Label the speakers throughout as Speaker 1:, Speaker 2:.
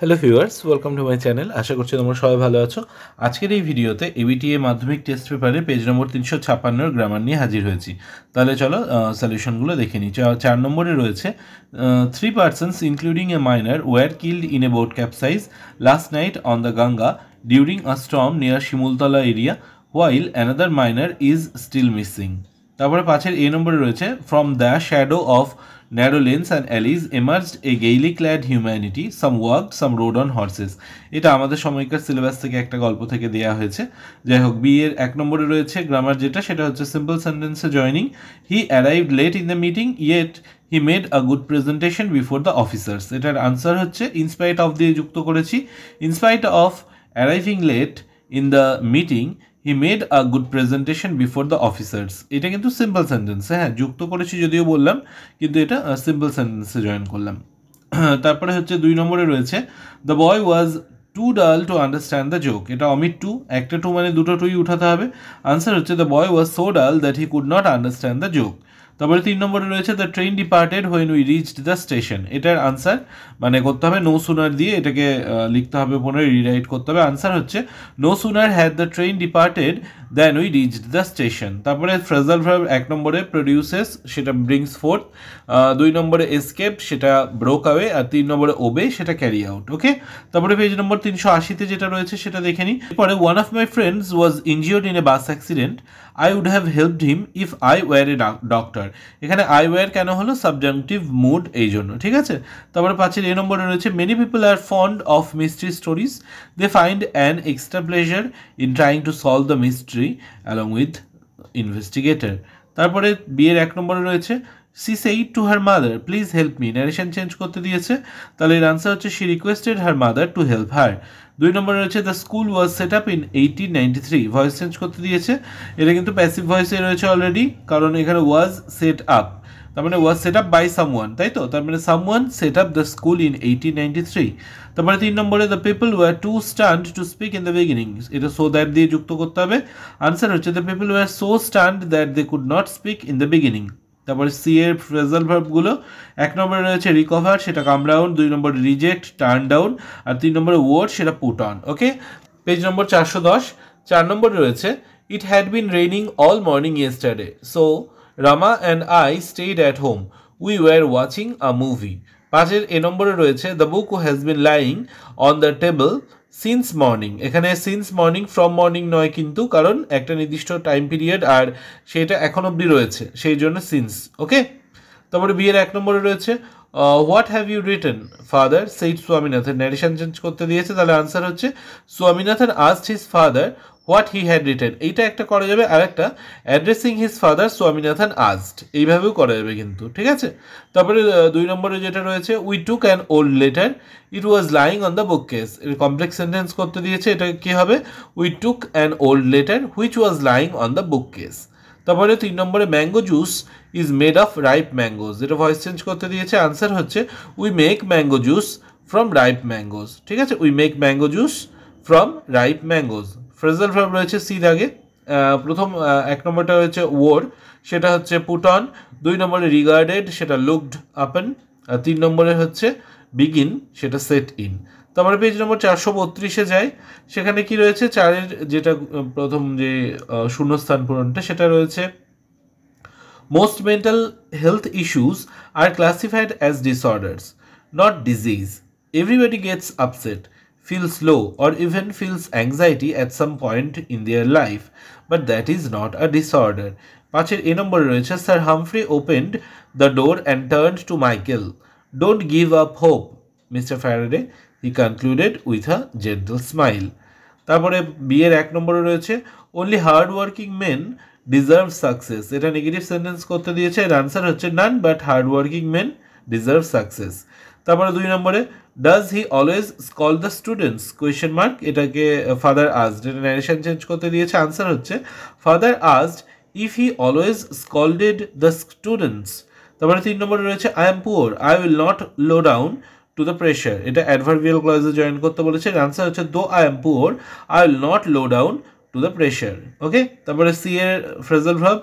Speaker 1: Hello viewers, welcome to my channel. আশা করছি তোমরা সবাই ভালো আছো। আজকের এই ভিডিওতে এবিটিএ মাধ্যমিক টেস্ট পেপারে পেজ নম্বর 356 গ্রামার নিয়ে হাজির হয়েছি। তাহলে চলো সলিউশনগুলো দেখে নিই। 4 নম্বরে রয়েছে 3 persons including a minor were killed in a boat capsize last night on the Ganga during a storm near Shimultala area while another minor is still missing. তারপরে 5-এর এ নম্বরে রয়েছে from the shadow of narrow lanes and alleys emerged a gaily clad humanity, some walked, some rode on horses. এটা আমাদের সময়কার syllabus থেকে একটা গল্প থেকে দেয়া হয়েছে। যাই হোক, বি এর 1 নম্বরে রয়েছে গ্রামার যেটা সেটা হচ্ছে সিম্পল সেন্টেন্সে joining. He arrived late in the meeting yet he made a good presentation before the officers. এটার আনসার হচ্ছে ইনস্পাইট অফ দিয়ে যুক্ত করেছি। In spite of arriving late in the meeting he made a good presentation before the officers. এটা কিন্তু simple sentence, হ্যাঁ যুক্ত করেছি যদিও বললাম, কিন্তু এটা সিম্পল সেন্টেন্সে জয়েন করলাম। তারপরে হচ্ছে 2 নম্বরে রয়েছে দ্য বয় ওয়াজ টু ডাল টু আন্ডারস্ট্যান্ড দ্য জোক। এটা অমিট টু, একটা টু মানে দুটো টুই উঠাতে হবে। আনসার হচ্ছে দ্য বয় ওয়াজ সো ডাল that he could not understand the joke. তারপরে 3 নম্বরে রয়েছে the train departed when we reached the station. এটার আনসার মানে করতে হবে নো সুনার দিয়ে, এটাকে লিখতে হবে, পুনরায় রিরাইট করতে হবে। আনসার হচ্ছে no sooner had the train departed then we reached the station. তারপরে ফ্রেজাল ভার্ব 1 নম্বরে প্রডিউসেস, সেটা ব্রিংস ফোর্থ। 2 নম্বরে এসকেপ, সেটা ব্রোক অ্যাওয়ে। আর 3 নম্বরে ওবে, সেটা ক্যারি আউট। ওকে, তারপরে পেজ নম্বর 380-তে যেটা রয়েছে সেটা দেখে নিই। পরে one of my friends was injured in a bus accident, I would have helped him if I were a doctor. এখানে আই ওয়ার কেন হলো, সাবজাংটিভ মুড এই জন্য, ঠিক আছে। তারপরে 5-এর এ নম্বরে রয়েছে many people are fond of mystery stories, they find an extra pleasure in trying to solve the mystery along with investigator. তারপরে বিয়ের 1 নম্বরে রয়েছে she said to her mother please help me, narration change করতে দিয়েছে, তাহলে এর answer হচ্ছে she requested her mother to help her. 2 নম্বরে রয়েছে the school was set up in 1893, voice change করতে দিয়েছে। এটা কিন্তু প্যাসিভ ভয়েসে রয়েছে অলরেডি, কারণ এখানে ওয়াজ সেট আপ, তার মানে was set up by someone, তাই তো, তার মানে someone set up the school in 1893। তারপরে 3 নম্বরে the people were to stand to speak in the beginning, এটা সো দ্যাট দিয়ে যুক্ত করতে হবে। আনসার হচ্ছে the people were so stand that they could not speak in the beginning. তারপরে C এর ফ্রেজাল ভার্বগুলো 1 নম্বরে রয়েছে রিকভার, সেটা কাম ডাউন। 2 নম্বরে রিজেক্ট, টার্ন ডাউন। আর 3 নম্বরে ওয়ার্ড, সেটা পুট অন। ওকে, পেজ নম্বর 410। 4 নম্বরে রয়েছে it had been raining all morning yesterday so Rama and I stayed at home we were watching a movie. 5-এর এ নম্বরে রয়েছে the book has been lying on the table since morning. এখানে since morning from morning নয় কিন্তু, কারণ একটা নির্দিষ্ট time period আর সেটা এখন অবধি রয়েছে, সেই জন্য সিন্স। ওকে, তারপরে বিয়ের 1 নম্বরে রয়েছে what have you written father said Swaminathan, narration change করতে দিয়েছে, তাহলে আনসার হচ্ছে Swaminathan asked his father what he had written. এইটা একটা করা যাবে, আর একটা addressing his father Swaminathan asked, এইভাবেও করা যাবে কিন্তু, ঠিক আছে। তারপরে 2 নম্বরে যেটা রয়েছে we took an old letter it was lying on the book case, এর কমপ্লেক্স সেন্টেন্স করতে দিয়েছে, এটা কি হবে we took an old letter which was lying on the book case. তারপরে 3 নম্বরে mango juice is made of ripe mangoes, এটা voice change করতে দিয়েছে। আনসার হচ্ছে we make mango juice from ripe mangoes, ঠিক আছে, we make mango juice from ripe mangoes. Phrasal verb রয়েছে C দাগে। প্রথম 1 নম্বরটা হচ্ছে ওয়ার, সেটা হচ্ছে পুট অন। 2 নম্বরে রিগার্ডেড, সেটা লুকড আপন। আর 3 নম্বরে হচ্ছে বিগিন, সেটা সেট ইন। তারপরে পেজ নম্বর 432-এ যায়, সেখানে কি রয়েছে 4-এর যেটা প্রথম যে শূন্যস্থান পূরণটা, সেটা রয়েছে most mental health issues are classified as disorders not disease, everybody gets upset, feels low or even feels anxiety at some point in their life, but that is not a disorder. 5-এর এ নম্বরে রয়েছে sir Humphrey opened the door and turned to Michael. Don't give up hope, Mr. Faraday, he concluded with a gentle smile. তারপরে বিয়ের 1 নম্বরে রয়েছে only hard working men deserve success, এটা negative sentence করতে দিয়েছে, এর আনসার হচ্ছে none but hard working men deserve success. তারপরে 2 নম্বরে does he always scold the students question mark, এটাকে ফাদার আস্কড, এটা ন্যারেশন চেঞ্জ করতে দিয়েছে। আনসার হচ্ছে father asked if he always scolded the students. তারপরে 3 নম্বরে রয়েছে I am poor I will not low down to the pressure, এটা adverbial ক্লজে জয়েন করতে বলেছে। আনসার হচ্ছে though I am poor I will not low down to the pressure. Okay, তারপরে সি এর phrasal verb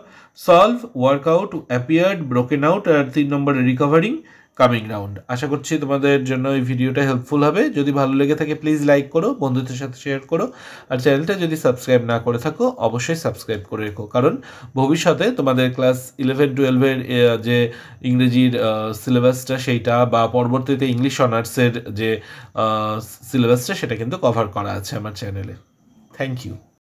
Speaker 1: solve, work out, appeared, broken out. আর 3 নম্বরে রিকভারিং, কামিং রাউন্ড। আশা করছি তোমাদের জন্য এই ভিডিওটা হেল্পফুল হবে। যদি ভালো লেগে থাকে প্লিজ লাইক করো, বন্ধুদের সাথে শেয়ার করো, আর চ্যানেলটা যদি সাবস্ক্রাইব না করে থাকো অবশ্যই সাবস্ক্রাইব করে রেখো, কারণ ভবিষ্যতে তোমাদের ক্লাস 11-12-এর যে ইংরেজির সিলেবাসটা সেইটা বা পরবর্তীতে ইংলিশ অনার্সের যে সিলেবাসটা সেটা কিন্তু কভার করা আছে আমার চ্যানেলে। Thank you.